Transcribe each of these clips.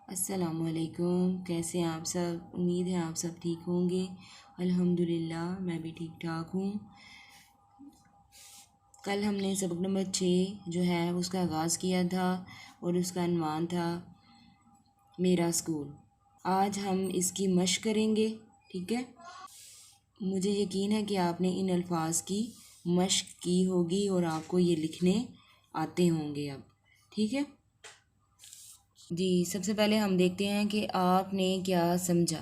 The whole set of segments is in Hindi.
अस्सलामुअलैकुम। कैसे हैं आप सब? उम्मीद है आप सब ठीक होंगे। अल्हम्दुलिल्लाह मैं भी ठीक ठाक हूँ। कल हमने सबक नंबर 6 जो है उसका आगाज़ किया था और उसका अनवान था मेरा स्कूल। आज हम इसकी मशक करेंगे, ठीक है। मुझे यकीन है कि आपने इन अल्फाज की मशक की होगी और आपको ये लिखने आते होंगे अब, ठीक है जी। सबसे पहले हम देखते हैं कि आपने क्या समझा।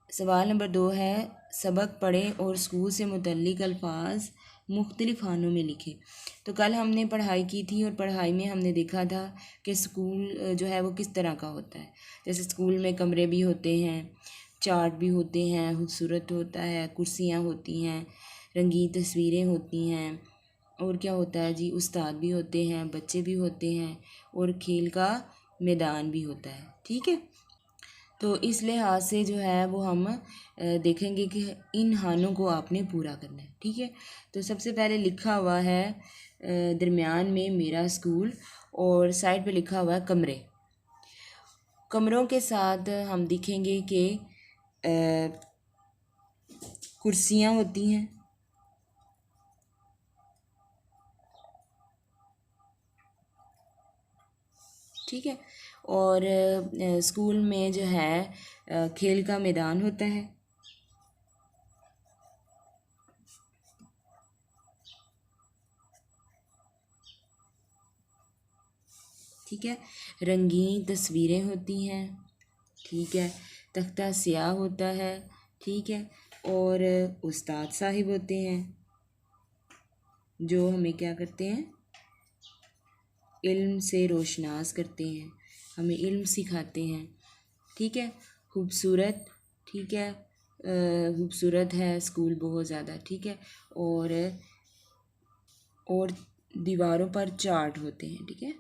सवाल नंबर 2 है, सबक पढ़ें और स्कूल से मुतल्लिक़ अल्फाज मुख्तलिफ़ खानों में लिखें। तो कल हमने पढ़ाई की थी और पढ़ाई में हमने देखा था कि स्कूल जो है वो किस तरह का होता है। जैसे स्कूल में कमरे भी होते हैं, चार्ट भी होते हैं, खूबसूरत होता है, कुर्सियाँ होती हैं, रंगीन तस्वीरें होती हैं, और क्या होता है जी, उस्ताद भी होते हैं, बच्चे भी होते हैं और खेल का मैदान भी होता है, ठीक है। तो इस लिहाज से जो है वो हम देखेंगे कि इन हानों को आपने पूरा करना है, ठीक है। तो सबसे पहले लिखा हुआ है दरमियान में मेरा स्कूल और साइड पे लिखा हुआ है कमरे। कमरों के साथ हम देखेंगे कि कुर्सियाँ होती हैं, ठीक है। और स्कूल में जो है खेल का मैदान होता है, ठीक है। रंगीन तस्वीरें होती हैं, ठीक है। तख्ता स्याह होता है, ठीक है। और उस्ताद साहिब होते हैं जो हमें क्या करते हैं, इल्म से रोशनास करते हैं, हमें इल्म सिखाते हैं, ठीक है। खूबसूरत, ठीक है, खूबसूरत है स्कूल बहुत ज़्यादा, ठीक है। और दीवारों पर चार्ट होते हैं, ठीक है।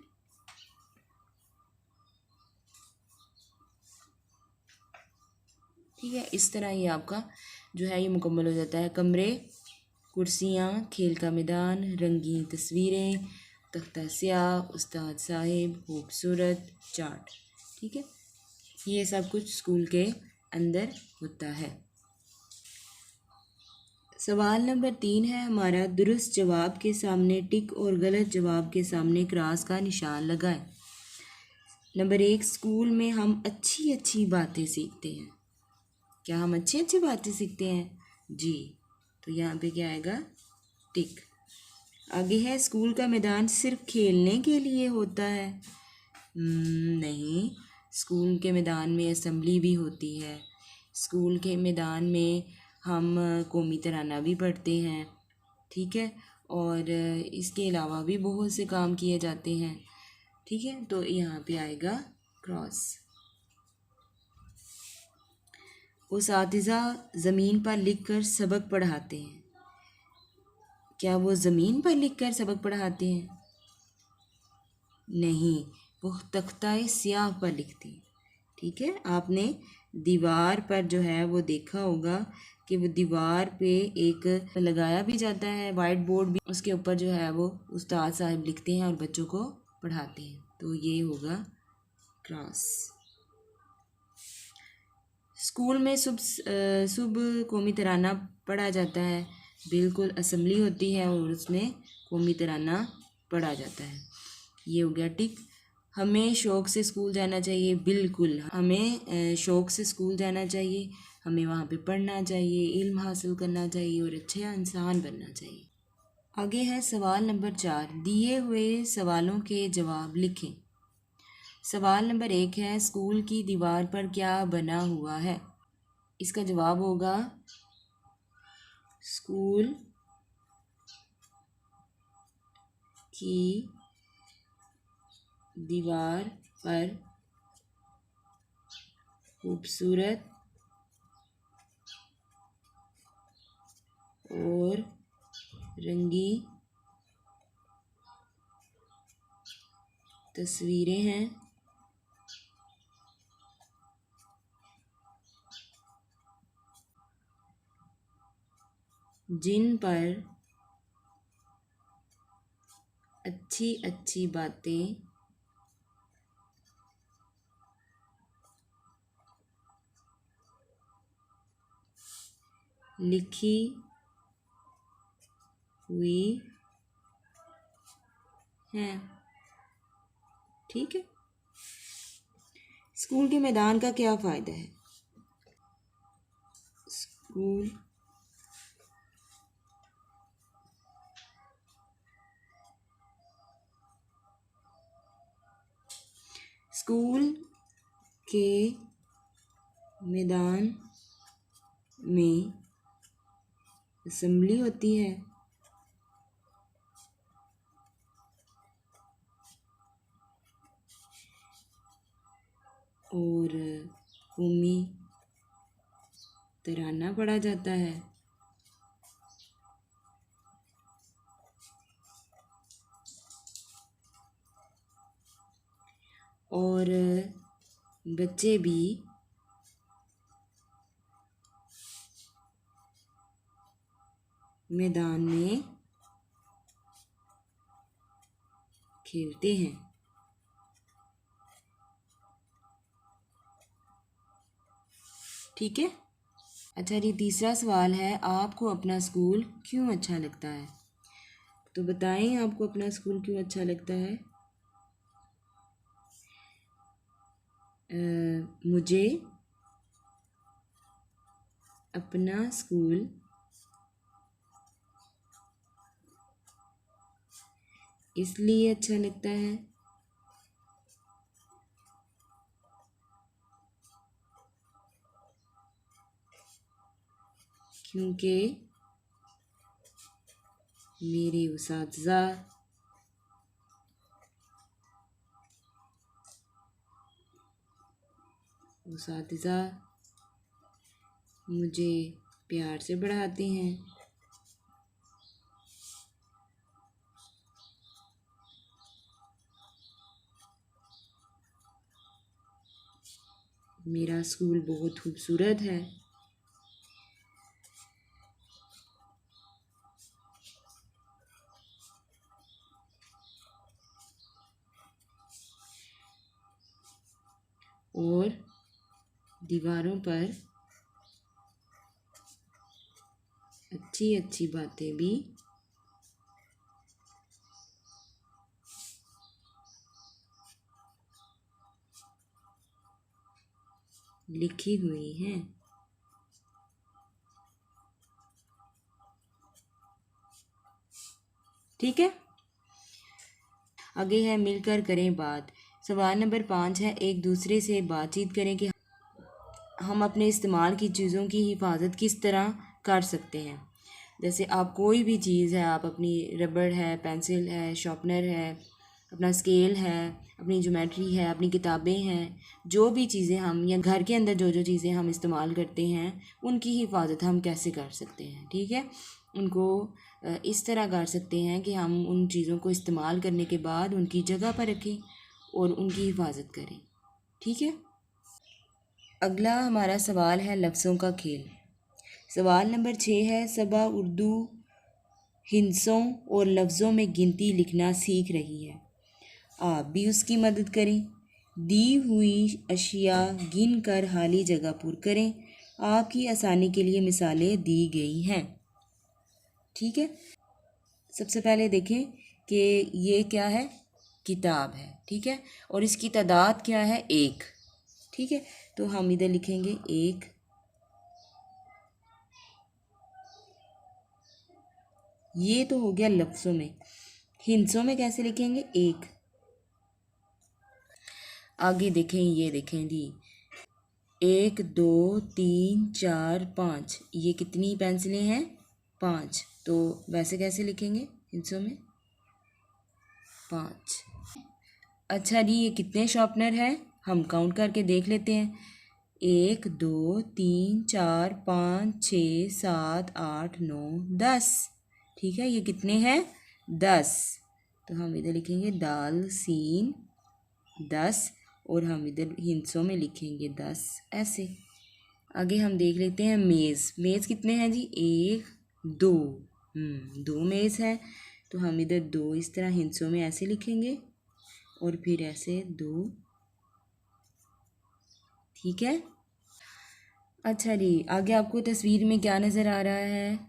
ठीक है, इस तरह ये आपका जो है ये मुकम्मल हो जाता है। कमरे, कुर्सियाँ, खेल का मैदान, रंगीन तस्वीरें, तख्ता स्याह, उस्ताद साहिब, खूबसूरत, चार्ट, ठीक है। ये सब कुछ स्कूल के अंदर होता है। सवाल नंबर 3 है हमारा, दुरुस्त जवाब के सामने टिक और गलत जवाब के सामने क्रॉस का निशान लगाएं। नंबर 1, स्कूल में हम अच्छी अच्छी बातें सीखते हैं। क्या हम अच्छी अच्छी बातें सीखते हैं? जी। तो यहाँ पे क्या आएगा? टिक। आगे है, स्कूल का मैदान सिर्फ खेलने के लिए होता है। नहीं, स्कूल के मैदान में असम्बली भी होती है। स्कूल के मैदान में हम कौमी तराना भी पढ़ते हैं, ठीक है। और इसके अलावा भी बहुत से काम किए जाते हैं, ठीक है। तो यहाँ पे आएगा क्रॉस। उस्तादिज़ा ज़मीन पर लिख कर सबक पढ़ाते हैं। क्या वो ज़मीन पर लिख कर सबक पढ़ाते हैं? नहीं, वो तख्ताए स्याह पर लिखते हैं, ठीक है। आपने दीवार पर जो है वो देखा होगा कि वो दीवार पे एक लगाया भी जाता है वाइट बोर्ड भी, उसके ऊपर जो है वो उस्ताद साहब लिखते हैं और बच्चों को पढ़ाते हैं। तो ये होगा क्रॉस। स्कूल में सुबह कौमी तराना पढ़ा जाता है। बिल्कुल, असम्बली होती है और उसमें कौमी तराना पढ़ा जाता है। ये हो गया टिक। हमें शौक़ से स्कूल जाना चाहिए। बिल्कुल, हमें शौक़ से स्कूल जाना चाहिए, हमें वहाँ पे पढ़ना चाहिए, इल्म हासिल करना चाहिए और अच्छा इंसान बनना चाहिए। आगे है सवाल नंबर 4, दिए हुए सवालों के जवाब लिखें। सवाल नंबर 1 है, स्कूल की दीवार पर क्या बना हुआ है? इसका जवाब होगा स्कूल की दीवार पर खूबसूरत और रंगी तस्वीरें हैं जिन पर अच्छी अच्छी बातें लिखी हुई हैं। ठीक है। स्कूल के मैदान का क्या फ़ायदा है? स्कूल स्कूल के मैदान में असेंबली होती है और कौमी तराना पढ़ा जाता है। और बच्चे भी मैदान में खेलते हैं। ठीक है। अच्छा जी, तीसरा सवाल है, आपको अपना स्कूल क्यों अच्छा लगता है? तो बताएं आपको अपना स्कूल क्यों अच्छा लगता है। मुझे अपना स्कूल इसलिए अच्छा लगता है क्योंकि मेरे उसातिज़ा मुझे प्यार से पढ़ाते हैं। मेरा स्कूल बहुत खूबसूरत है। और दीवारों पर अच्छी अच्छी बातें भी लिखी हुई हैं। ठीक है। आगे है, मिलकर करें बात। सवाल नंबर 5 है, एक दूसरे से बातचीत करें कि हम अपने इस्तेमाल की चीज़ों की हिफाजत किस तरह कर सकते हैं। जैसे आप कोई भी चीज़ है, आप अपनी रबड़ है, पेंसिल है, शार्पनर है, अपना स्केल है, अपनी ज्योमेट्री है, अपनी किताबें हैं, जो भी चीज़ें हम या घर के अंदर जो जो चीज़ें हम इस्तेमाल करते हैं उनकी हिफाजत हम कैसे कर सकते हैं। ठीक है। उनको इस तरह कर सकते हैं कि हम उन चीज़ों को इस्तेमाल करने के बाद उनकी जगह पर रखें और उनकी हिफाजत करें। ठीक है। अगला हमारा सवाल है लफ्ज़ों का खेल। सवाल नंबर 6 है, सबा उर्दू हिंसों और लफ्ज़ों में गिनती लिखना सीख रही है। आप भी उसकी मदद करें। दी हुई अशिया गिन कर खाली जगह पुर करें। आपकी आसानी के लिए मिसालें दी गई हैं। ठीक है। सबसे पहले देखें कि ये क्या है, किताब है। ठीक है। और इसकी तादाद क्या है, 1। ठीक है। तो हम इधर लिखेंगे 1। ये तो हो गया लफ्ज़ों में। हिंसों में कैसे लिखेंगे, 1। आगे देखें, ये देखें जी, 1 2 3 4 5, ये कितनी पेंसिलें हैं, 5। तो वैसे कैसे लिखेंगे हिंसों में, 5। अच्छा जी, ये कितने शार्पनर हैं, हम काउंट करके देख लेते हैं। 1 2 3 4 5 6 7 8 9 10। ठीक है। ये कितने हैं, 10। तो हम इधर लिखेंगे दाल सीन 10 और हम इधर हिंसों में लिखेंगे 10 ऐसे। आगे हम देख लेते हैं मेज़। मेज़ कितने हैं जी, 1 2। 2 मेज़ है। तो हम इधर 2 इस तरह हिंसों में ऐसे लिखेंगे और फिर ऐसे 2। ठीक है। अच्छा जी, आगे आपको तस्वीर में क्या नज़र आ रहा है?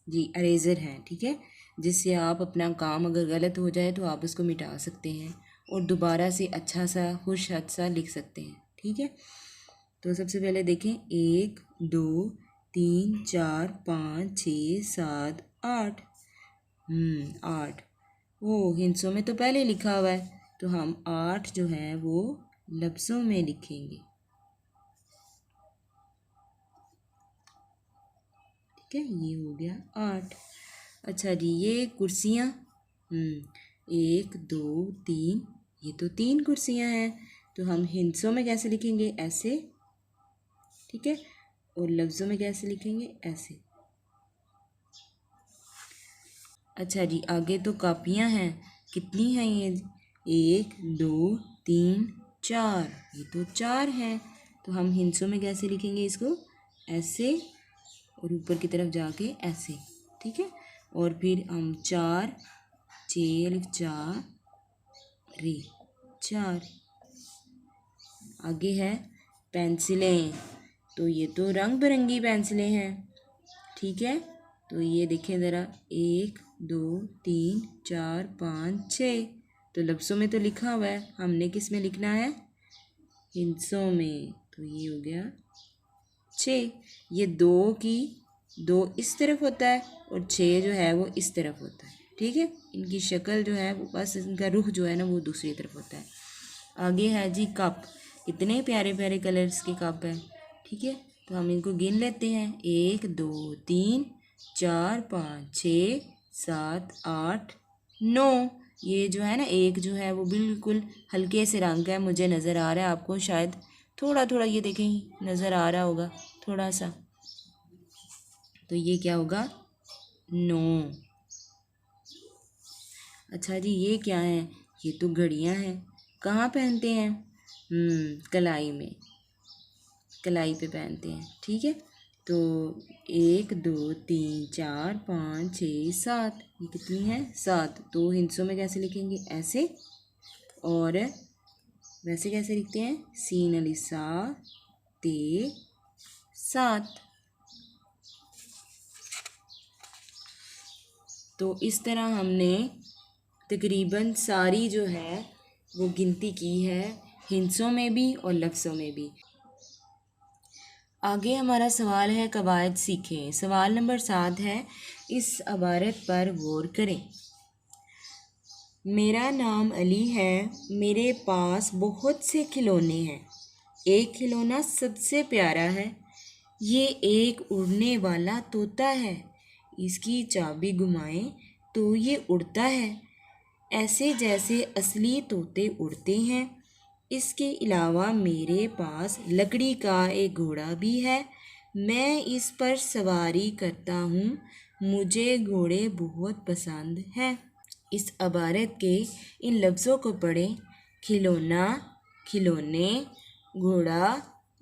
जी, अरेज़र है, ठीक है, जिससे आप अपना काम अगर गलत हो जाए तो आप उसको मिटा सकते हैं और दोबारा से अच्छा सा खुश हद सा लिख सकते हैं, ठीक है। तो सबसे पहले देखें, 1 2 3 4 5 6 7 8। 8। ओ, हिंसों में तो पहले लिखा हुआ है, तो हम 8 जो है वो लफ्ज़ों में लिखेंगे, ठीक है। ये हो गया 8। अच्छा जी, ये कुर्सियाँ, 1 2 3, ये तो 3 कुर्सियाँ हैं, तो हम हिंसों में कैसे लिखेंगे? ऐसे, ठीक है, और लफ्ज़ों में कैसे लिखेंगे? ऐसे। अच्छा जी, आगे तो कापियाँ हैं, कितनी हैं ये? 1 2 3 4, ये तो 4 हैं, तो हम हिंसों में कैसे लिखेंगे इसको? ऐसे, और ऊपर की तरफ जाके ऐसे, ठीक है। और फिर हम 4 4 4 रे 4। आगे है पेंसिलें, तो ये तो रंग बिरंगी पेंसिलें हैं, ठीक है। तो ये देखें ज़रा, 1 2 3 4 5 6, तो लफ्ज़ों में तो लिखा हुआ है, हमने किस में लिखना है? हिंसों में, तो ये हो गया 6। ये दो इस तरफ होता है और 6 जो है वो इस तरफ होता है, ठीक है। इनकी शक्ल जो है वो, बस इनका रुख जो है ना वो दूसरी तरफ होता है। आगे है जी कप, इतने प्यारे प्यारे कलर्स के कप हैं, ठीक है। तो हम इनको गिन लेते हैं, 1 2 3 4 5 6 7 8 9। ये जो है ना, एक जो है वो बिल्कुल हल्के से रंग का है, मुझे नज़र आ रहा है, आपको शायद थोड़ा थोड़ा ये देखें नज़र आ रहा होगा थोड़ा सा, तो ये क्या होगा? 9। अच्छा जी, ये क्या है? ये तो घड़ियां हैं, कहाँ पहनते हैं? कलाई में, कलाई पे पहनते हैं, ठीक है। तो 1 2 3 4 5 6 7, ये कितनी है? 7। तो हिंसों में कैसे लिखेंगे? ऐसे, और वैसे कैसे लिखते हैं? सीन अली सा ते 7। तो इस तरह हमने तकरीबन सारी जो है वो गिनती की है, हिंसों में भी और लफ्ज़ों में भी। आगे हमारा सवाल है, कवायद सीखें। सवाल नंबर 7 है, इस अबारत पर गौर करें। मेरा नाम अली है, मेरे पास बहुत से खिलौने हैं, एक खिलौना सबसे प्यारा है, ये एक उड़ने वाला तोता है, इसकी चाबी घुमाएं तो ये उड़ता है, ऐसे जैसे असली तोते उड़ते हैं। इसके अलावा मेरे पास लकड़ी का एक घोड़ा भी है, मैं इस पर सवारी करता हूँ, मुझे घोड़े बहुत पसंद हैं। इस अबारत के इन लफ्ज़ों को पढ़ें। खिलौना, खिलौने, घोड़ा,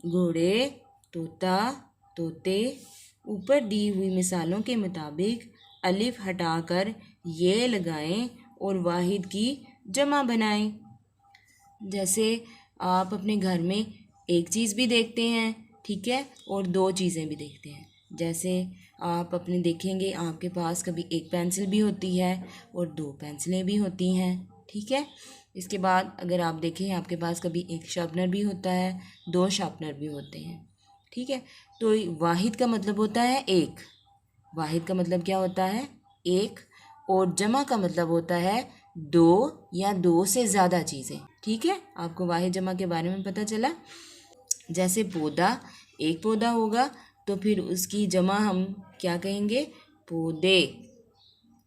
घोड़े, तोता, तोते। ऊपर दी हुई मिसालों के मुताबिक अलिफ हटाकर ये लगाएं और वाहिद की जमा बनाएं। जैसे आप अपने घर में एक चीज़ भी देखते हैं, ठीक है, और दो चीज़ें भी देखते हैं। जैसे आप अपने देखेंगे, आपके पास कभी एक पेंसिल भी होती है और दो पेंसिलें भी होती हैं, ठीक है। इसके बाद अगर आप देखें, आपके पास कभी एक शार्पनर भी होता है, दो शार्पनर भी होते हैं, ठीक है। तो वाहिद का मतलब होता है एक, वाहिद का मतलब क्या होता है? एक, और जमा का मतलब होता है दो या दो से ज़्यादा चीज़ें, ठीक है। आपको वाहिद जमा के बारे में पता चला। जैसे पौधा, एक पौधा होगा तो फिर उसकी जमा हम क्या कहेंगे? पौधे,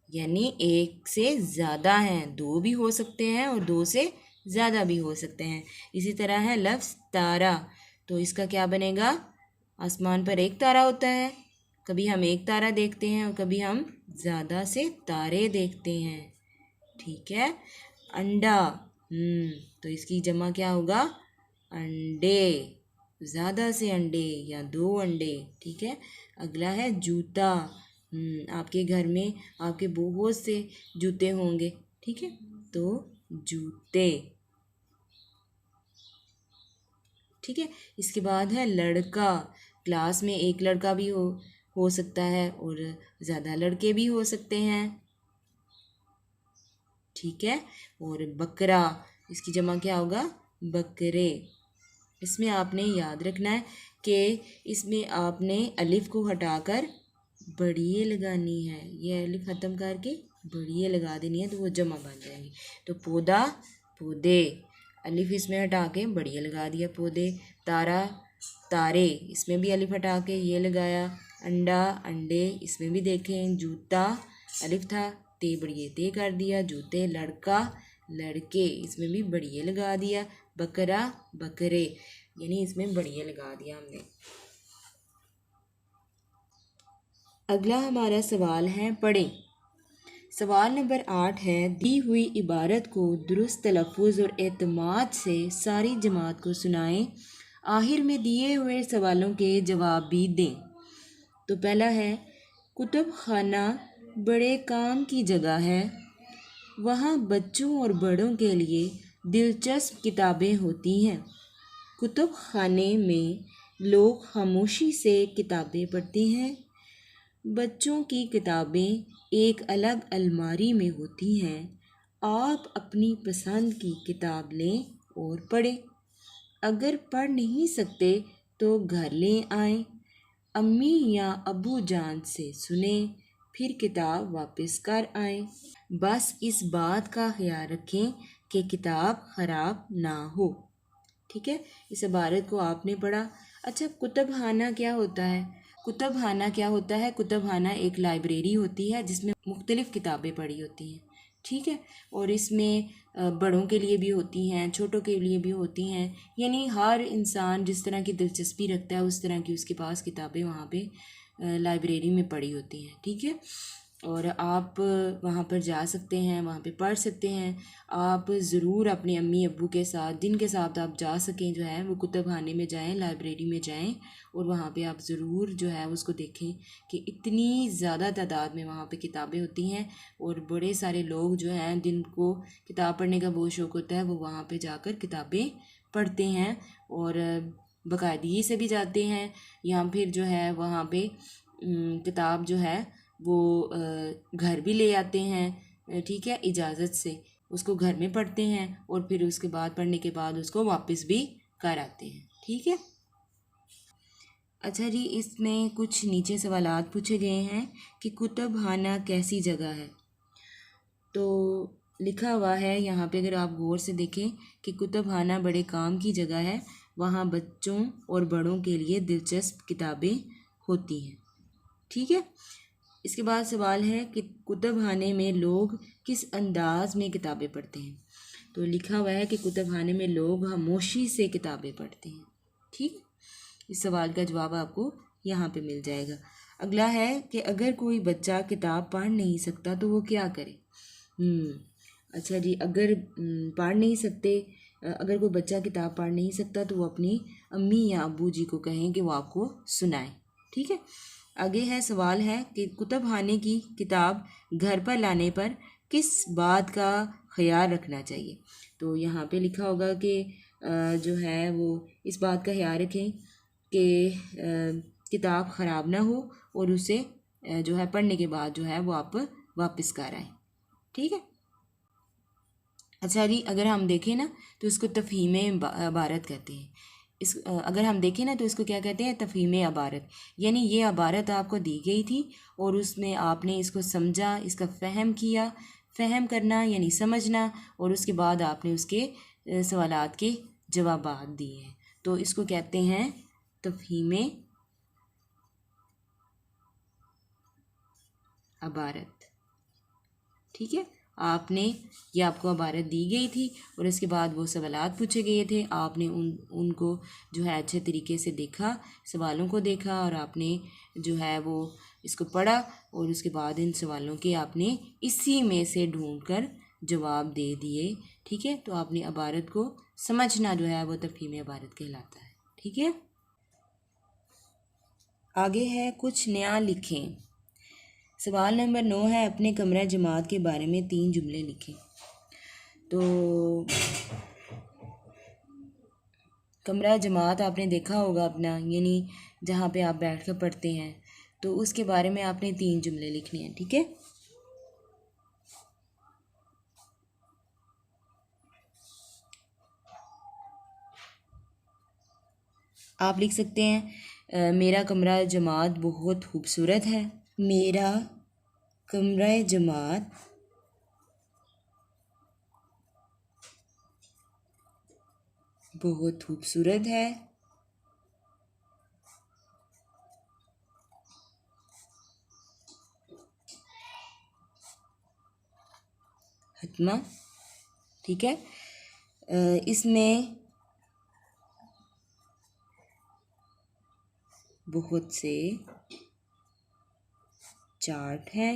यानी एक से ज़्यादा हैं, दो भी हो सकते हैं और दो से ज़्यादा भी हो सकते हैं। इसी तरह है लफ्ज़ तारा, तो इसका क्या बनेगा? आसमान पर एक तारा होता है, कभी हम एक तारा देखते हैं और कभी हम ज़्यादा से तारे देखते हैं, ठीक है। अंडा, तो इसकी जमा क्या होगा? अंडे, ज़्यादा से अंडे या दो अंडे, ठीक है। अगला है जूता, आपके घर में आपके बहुत से जूते होंगे, ठीक है, तो जूते, ठीक है। इसके बाद है लड़का। क्लास में एक लड़का भी हो सकता है और ज़्यादा लड़के भी हो सकते हैं, ठीक है। और बकरा, इसकी जमा क्या होगा? बकरे। इसमें आपने याद रखना है कि इसमें आपने अलिफ को हटाकर बढ़िए लगानी है। ये अलिफ ख़त्म करके बढ़िए लगा देनी है, तो वो जमा बन जाएंगी। तो पौधा, पौधे। अलिफ इसमें हटा के बढ़िया लगा दिया, पौधे। तारा, तारे। इसमें भी अलिफ हटा के ये लगाया। अंडा, अंडे। इसमें भी देखें, जूता अलिफ था, ते बढ़िए ते कर दिया, जूते। लड़का, लड़के। इसमें भी बढ़िया लगा दिया। बकरा, बकरे, यानी इसमें बढ़िया लगा दिया हमने। अगला हमारा सवाल है, पढ़ें। सवाल नंबर 8 है, दी हुई इबारत को दुरुस्त तलफ़ुज़ और एतमाद से सारी जमात को सुनाएं। आखिर में दिए हुए सवालों के जवाब भी दें। तो पहला है, कुतुब खाना बड़े काम की जगह है। वहाँ बच्चों और बड़ों के लिए दिलचस्प किताबें होती हैं। कुतुब खाने में लोग खामोशी से किताबें पढ़ते हैं। बच्चों की किताबें एक अलग अलमारी में होती हैं। आप अपनी पसंद की किताब लें और पढ़ें। अगर पढ़ नहीं सकते तो घर ले आएं। अम्मी या अबू जान से सुने, फिर किताब वापस कर आएं। बस इस बात का ख्याल रखें कि किताब ख़राब ना हो, ठीक है। इस इबारत को आपने पढ़ा। अच्छा, कुतुबखाना क्या होता है? कुतुबखाना क्या होता है? कुतुबखाना एक लाइब्रेरी होती है जिसमें मुख्तलिफ़ किताबें पड़ी होती हैं, ठीक है। और इसमें बड़ों के लिए भी होती हैं, छोटों के लिए भी होती हैं, यानी हर इंसान जिस तरह की दिलचस्पी रखता है उस तरह की उसके पास किताबें वहाँ पे लाइब्रेरी में पड़ी होती हैं, ठीक है। और आप वहाँ पर जा सकते हैं, वहाँ पे पढ़ सकते हैं। आप ज़रूर अपने अम्मी अब्बू के साथ, जिनके साथ आप जा सकें, जो है वो कुतुबखाने में जाएं, लाइब्रेरी में जाएं और वहाँ पे आप ज़रूर जो है उसको देखें कि इतनी ज़्यादा तादाद में वहाँ पे किताबें होती हैं और बड़े सारे लोग जो हैं जिनको किताब पढ़ने का बहुत शौक़ होता है वो वहाँ पे जाकर किताबें पढ़ते हैं और बाकायदगी से भी जाते हैं, या फिर जो है वहाँ पे किताब जो है वो घर भी ले आते हैं, ठीक है, इजाज़त से उसको घर में पढ़ते हैं और फिर उसके बाद पढ़ने के बाद उसको वापस भी कर आते हैं, ठीक है। अच्छा जी, इसमें कुछ नीचे सवालात पूछे गए हैं कि कुतुबखाना कैसी जगह है। तो लिखा हुआ है यहाँ पे, अगर आप गौर से देखें कि कुतुबखाना बड़े काम की जगह है, वहाँ बच्चों और बड़ों के लिए दिलचस्प किताबें होती हैं, ठीक है। इसके बाद सवाल है कि कुतुबखाने में लोग किस अंदाज में किताबें पढ़ते हैं। तो लिखा हुआ है कि कुतुबखाने में लोग खामोशी से किताबें पढ़ते हैं, ठीक। इस सवाल का जवाब आपको यहाँ पे मिल जाएगा। अगला है कि अगर कोई बच्चा किताब पढ़ नहीं सकता तो वो क्या करे। अच्छा जी, अगर पढ़ नहीं सकते, अगर कोई बच्चा किताब पढ़ नहीं सकता तो वो अपनी अम्मी या अब्बू जी को कहें कि वो आपको सुनाएं, ठीक है। आगे है, सवाल है कि कुतुबखाने की किताब घर पर लाने पर किस बात का ख्याल रखना चाहिए। तो यहाँ पे लिखा होगा कि जो है वो इस बात का ख्याल रखें कि किताब ख़राब ना हो और उसे जो है पढ़ने के बाद जो है वो आप वापस कर आएँ, ठीक है। अच्छा जी, अगर हम देखें ना तो इसको तफ़हीम इबारत कहते हैं। अगर हम देखें ना तो इसको क्या कहते हैं, तफ़हीम इबारत। यानी ये इबारत आपको दी गई थी और उसमें आपने इसको समझा, इसका फ़हम किया। फ़हम करना यानी समझना, और उसके बाद आपने उसके सवालात के जवाबात दिए हैं, तो इसको कहते हैं तफ़हीम इबारत, ठीक है। आपने ये आपको इबारत दी गई थी और इसके बाद वो सवालात पूछे गए थे, आपने उनको जो है अच्छे तरीके से देखा, सवालों को देखा और आपने जो है वो इसको पढ़ा और उसके बाद इन सवालों के आपने इसी में से ढूंढकर जवाब दे दिए, ठीक है। तो आपने इबारत को समझना जो है वो तफ़हीम इबारत कहलाता है, ठीक है। आगे है, कुछ नया लिखें। सवाल नंबर 9 है, अपने कमरा जमात के बारे में 3 जुमले लिखें। तो कमरा जमात आपने देखा होगा अपना, यानी जहाँ पे आप बैठ कर पढ़ते हैं, तो उसके बारे में आपने 3 जुमले लिखने हैं, ठीक है। आप लिख सकते हैं मेरा कमरा जमात बहुत खूबसूरत है। मेरा कमरा जमात बहुत खूबसूरत है। हतमा, ठीक है। इसमें बहुत से चार्ट हैं।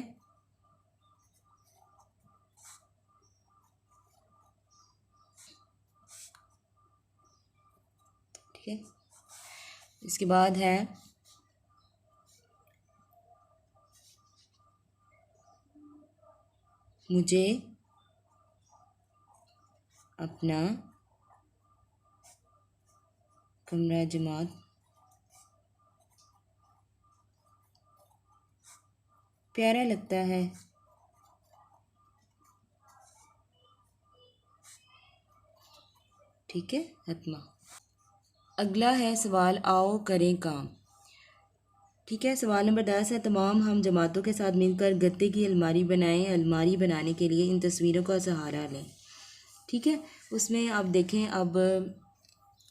ठीक है, इसके बाद है मुझे अपना कमरा जमात प्यारा लगता है। ठीक है, हतमा। अगला है सवाल, आओ करें काम। ठीक है, सवाल नंबर 10 है, तमाम हम जमातों के साथ मिलकर गत्ते की अलमारी बनाएं। अलमारी बनाने के लिए इन तस्वीरों का सहारा लें। ठीक है, उसमें आप देखें, अब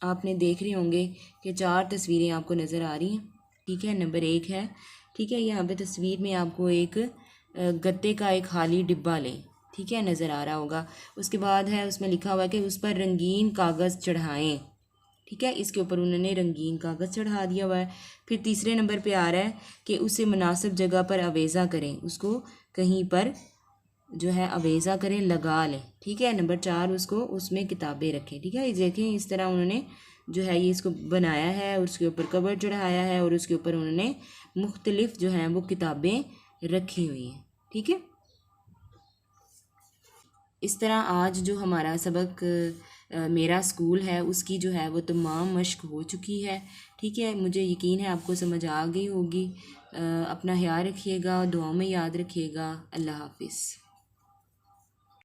आपने देख रहे होंगे कि 4 तस्वीरें आपको नज़र आ रही हैं। ठीक है, नंबर 1 है, ठीक है, यहाँ पे तस्वीर में आपको एक गत्ते का एक खाली डिब्बा लें। ठीक है, नज़र आ रहा होगा। उसके बाद है, उसमें लिखा हुआ है कि उस पर रंगीन कागज़ चढ़ाएं। ठीक है, इसके ऊपर उन्होंने रंगीन कागज़ चढ़ा दिया हुआ है। फिर तीसरे नंबर पे आ रहा है कि उसे मुनासिब जगह पर अवेज़ा करें, उसको कहीं पर जो है अवेज़ा करें, लगा लें। ठीक है, नंबर 4, उसको उसमें किताबें रखें। ठीक है, ये देखें, इस तरह उन्होंने जो है ये इसको बनाया है, और उसके ऊपर कवर चढ़ाया है, और उसके ऊपर उन्होंने मुख्तलिफ जो हैं वो किताबें रखी हुई हैं। ठीक है, इस तरह आज जो हमारा सबक मेरा स्कूल है, उसकी जो है वो तमाम मश्क हो चुकी है। ठीक है, मुझे यकीन है आपको समझ आ गई होगी। अपना ख्याल रखिएगा, दुआओं में याद रखिएगा। अल्लाह हाफिज़।